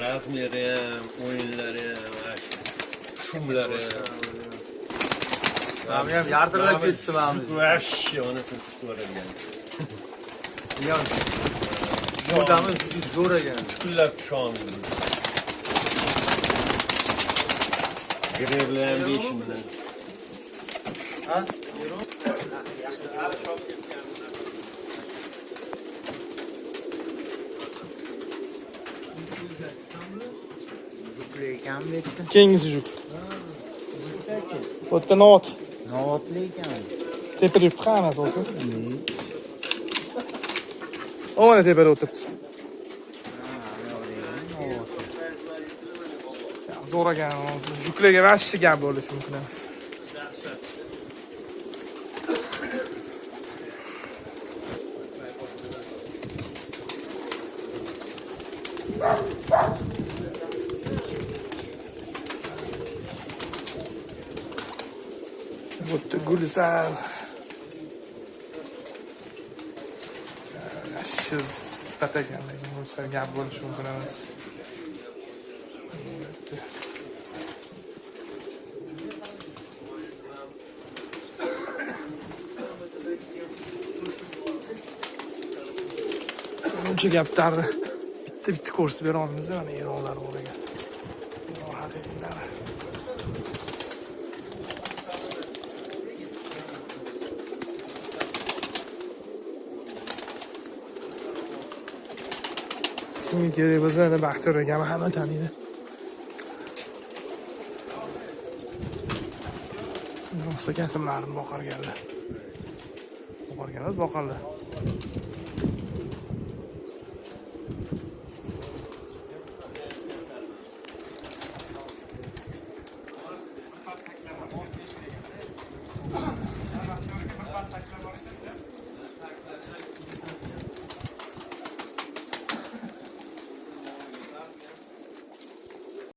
razmeri ham, o'yinlari ham, shumlari ham. Men ham yardirlab ketdim ham. Voshshi onasini sut ko'rgan. Yo'q. Jo'damiz zo'r ekan. Kullab tushamiz. Grevlar ham 5 million. Ha? Ekan bu yerda. Keyingisi juk. Bu yerda not. Notli ekan. Tepada yuribdi hammasi o'tib. O mana tepada o'tiribdi. Zo'r ekan. Juklarga vashshi gap bo'lishi mumkin emas. Bu da Gülsel. Shiz pataganligi bo'lsa gap bo'lishi mumkin emas. Buncha gaplarni bitta ko'rsatib bera olmaymiz, mana eronlar bor ekan. Eron haqiqiylari. Kimga kerak bo'lsa, Baxtiyor akam hamma taniydi. Rosa kasblarini boqarganlar. Boqarganlar.